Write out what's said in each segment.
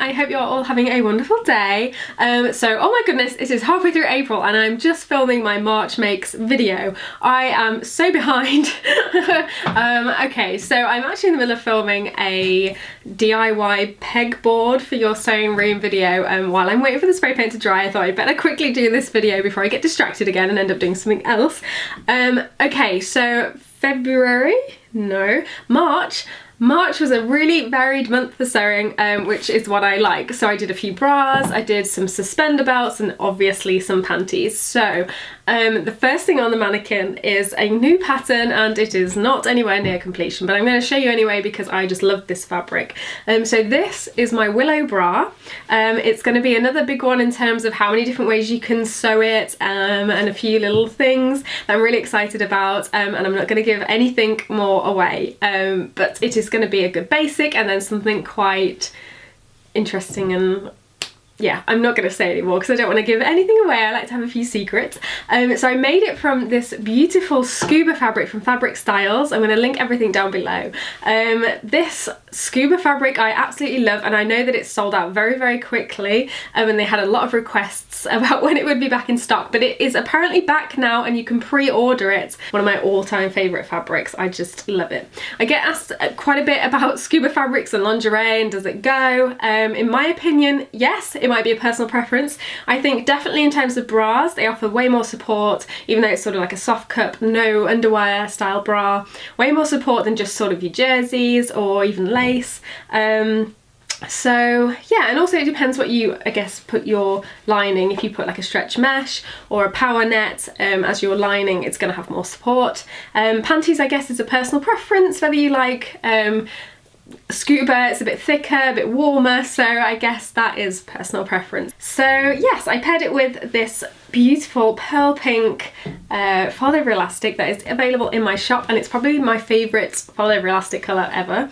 I hope you're all having a wonderful day. So, oh my goodness, it is halfway through April and I'm just filming my March Makes video. I am so behind. Okay, so I'm actually in the middle of filming a DIY pegboard for your sewing room video. While I'm waiting for the spray paint to dry, I thought I'd better quickly do this video before I get distracted again and end up doing something else. Okay, so March was a really varied month for sewing, which is what I like. So I did a few bras, I did some suspender belts, and obviously some panties. So the first thing on the mannequin is a new pattern, and it is not anywhere near completion, but I'm going to show you anyway because I just love this fabric. So this is my Willow bra. It's going to be another big one in terms of how many different ways you can sew it, and a few little things that I'm really excited about, and I'm not going to give anything more away, but it is going to be a good basic and then something quite interesting. And yeah, I'm not going to say anymore because I don't want to give anything away. I like to have a few secrets. So I made it from this beautiful scuba fabric from Fabric Styles. I'm going to link everything down below. This scuba fabric I absolutely love, and I know that it's sold out very, very quickly, and they had a lot of requests about when it would be back in stock, but it is apparently back now and you can pre-order it. One of my all-time favourite fabrics. I just love it. I get asked quite a bit about scuba fabrics and lingerie and does it go? In my opinion, yes. It might be a personal preference. I think definitely in terms of bras, they offer way more support, even though it's sort of like a soft cup, no underwear style bra. Way more support than just sort of your jerseys or even lace. So yeah, and also it depends what you, I guess, put your lining. If you put like a stretch mesh or a power net as your lining, it's going to have more support. Panties, I guess, is a personal preference, whether you like scuba, it's a bit thicker, a bit warmer, so I guess that is personal preference. So yes, I paired it with this beautiful pearl pink fold over elastic that is available in my shop, and it's probably my favourite fold over elastic colour ever.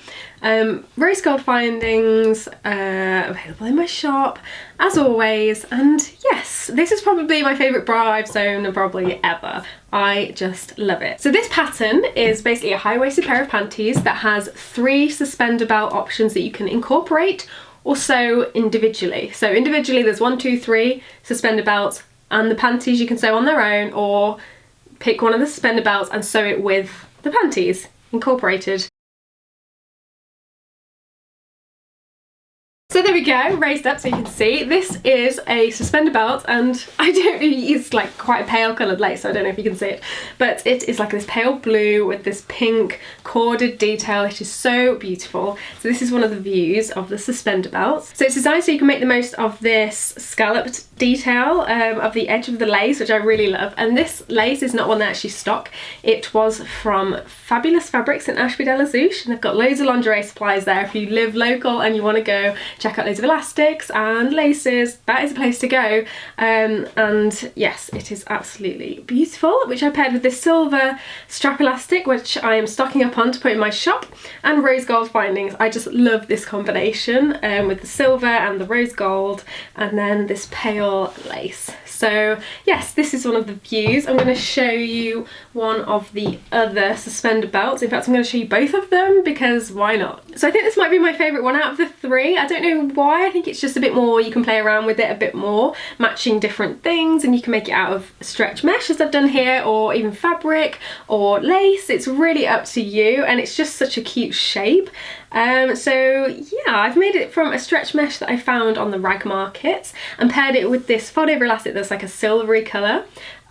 Rose gold findings available in my shop as always, and yes, this is probably my favourite bra I've sewn probably ever. I just love it. So this pattern is basically a high-waisted pair of panties that has 3 suspender belt options that you can incorporate or sew individually. So individually there's 1, 2, 3 suspender belts, and the panties you can sew on their own, or pick one of the suspender belts and sew it with the panties incorporated. So there we go, raised up so you can see. This is a suspender belt, and I don't use like quite a pale coloured lace, so I don't know if you can see it, but it is like this pale blue with this pink corded detail. It is so beautiful. So this is one of the views of the suspender belt. So it's designed so you can make the most of this scalloped detail of the edge of the lace, which I really love. And this lace is not one that actually stock. It was from Fabulous Fabrics in Ashby-de-la-Zouch, and they've got loads of lingerie supplies there. If you live local and you want to go check out loads of elastics and laces, that is a place to go. And yes, it is absolutely beautiful, which I paired with this silver strap elastic, which I am stocking up on to put in my shop, and rose gold findings. I just love this combination with the silver and the rose gold, and then this pale lace. So yes, this is one of the views. I'm going to show you one of the other suspender belts. In fact, I'm going to show you both of them because why not? So I think this might be my favourite one out of the 3. I don't know why. I think it's just a bit more, you can play around with it a bit more, matching different things, and you can make it out of stretch mesh as I've done here, or even fabric or lace. It's really up to you, and it's just such a cute shape. So yeah, I've made it from a stretch mesh that I found on the rag market and paired it with this fold over elastic that's like a silvery colour.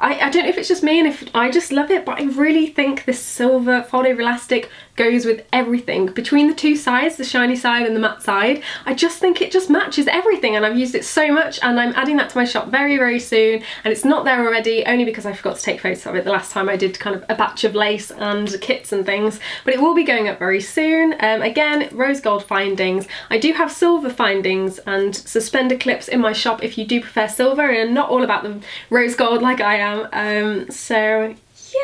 I don't know if it's just me and if I just love it, but I really think this silver fold over elastic goes with everything. Between the two sides, the shiny side and the matte side, I just think it just matches everything, and I've used it so much, and I'm adding that to my shop very, very soon. And it's not there already only because I forgot to take photos of it the last time I did kind of a batch of lace and kits and things, but it will be going up very soon. Again, rose gold findings. I do have silver findings and suspender clips in my shop if you do prefer silver and not all about the rose gold like I am. So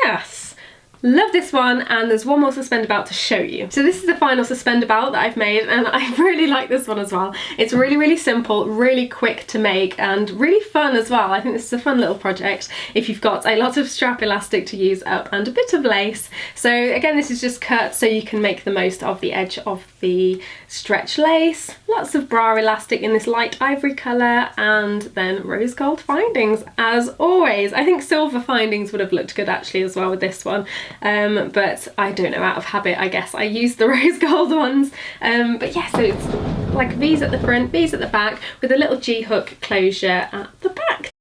yes, Love this one, and there's one more suspender belt to show you. So this is the final suspender belt that I've made, and I really like this one as well. It's really, really simple, really quick to make, and really fun as well. I think this is a fun little project if you've got a lot of strap elastic to use up and a bit of lace. So again, this is just cut so you can make the most of the edge of the stretch lace. Lots of bra elastic in this light ivory colour, and then rose gold findings as always. I think silver findings would have looked good actually as well with this one. But I don't know, out of habit I guess I use the rose gold ones. But yeah, so it's like V's at the front, V's at the back, with a little G-hook closure at the back.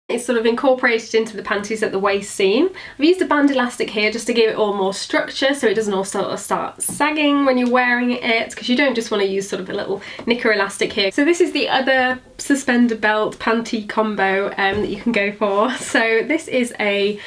It's sort of incorporated into the panties at the waist seam. I've used a band elastic here just to give it all more structure so it doesn't all sort of start sagging when you're wearing it, because you don't just want to use sort of a little knicker elastic here. So this is the other suspender belt panty combo that you can go for. So this is a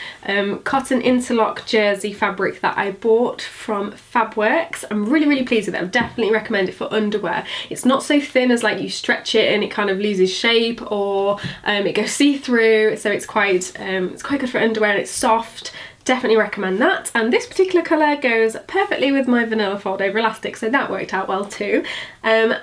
cotton interlock jersey fabric that I bought from Fabworks. I'm really, really pleased with it. I definitely recommend it for underwear. It's not so thin as like you stretch it and it kind of loses shape, or it goes see-through. So it's quite good for underwear, and it's soft. Definitely recommend that. And this particular colour goes perfectly with my vanilla fold over elastic, so that worked out well too.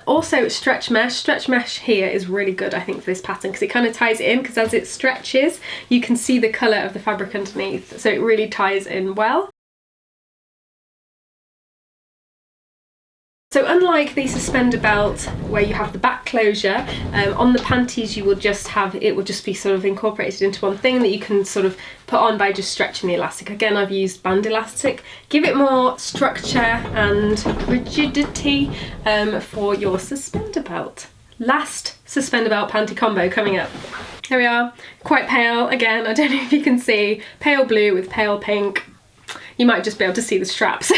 Also stretch mesh here is really good I think for this pattern, because it kind of ties it in, because as it stretches you can see the colour of the fabric underneath, so it really ties in well. So unlike the suspender belt where you have the back closure, on the panties you will just have, it will just be sort of incorporated into one thing that you can sort of put on by just stretching the elastic. Again, I've used band elastic. Give it more structure and rigidity for your suspender belt. Last suspender belt panty combo coming up. Here we are, quite pale again, I don't know if you can see, pale blue with pale pink. You might just be able to see the straps.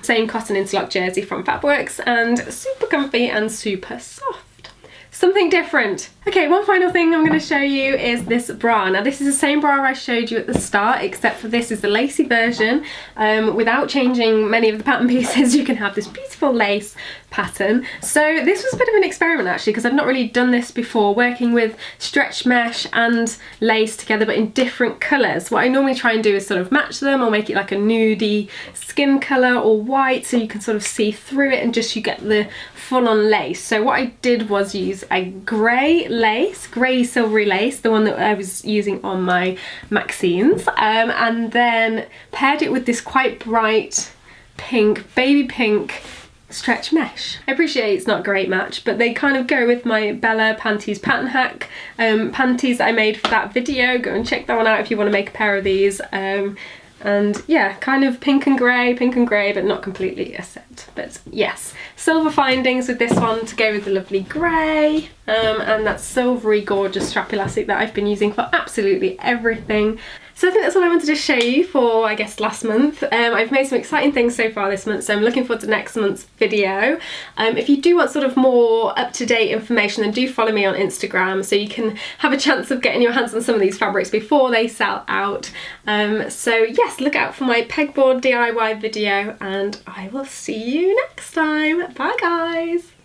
Same cotton interlock jersey from Fabworks, and super comfy and super soft. Something different. Okay, one final thing I'm going to show you is this bra. Now this is the same bra I showed you at the start, except for this is the lacy version. Without changing many of the pattern pieces, you can have this beautiful lace pattern. So this was a bit of an experiment actually, because I've not really done this before, working with stretch mesh and lace together but in different colours. What I normally try and do is sort of match them, or make it like a nudie skin colour or white, so you can sort of see through it and just you get the full-on lace. So what I did was use a grey lace, grey silvery lace, the one that I was using on my Maxines, and then paired it with this quite bright pink, baby pink stretch mesh. I appreciate it's not a great match, but they kind of go with my Bella Panties Pattern Hack panties that I made for that video. Go and check that one out if you want to make a pair of these. And yeah, kind of pink and grey, but not completely a set. But yes, silver findings with this one to go with the lovely grey, and that silvery gorgeous strap elastic that I've been using for absolutely everything. So I think that's all I wanted to show you for, I guess, last month. I've made some exciting things so far this month, so I'm looking forward to next month's video. If you do want sort of more up-to-date information, then do follow me on Instagram so you can have a chance of getting your hands on some of these fabrics before they sell out. So yes, look out for my pegboard DIY video, and I will see you next time. Bye guys!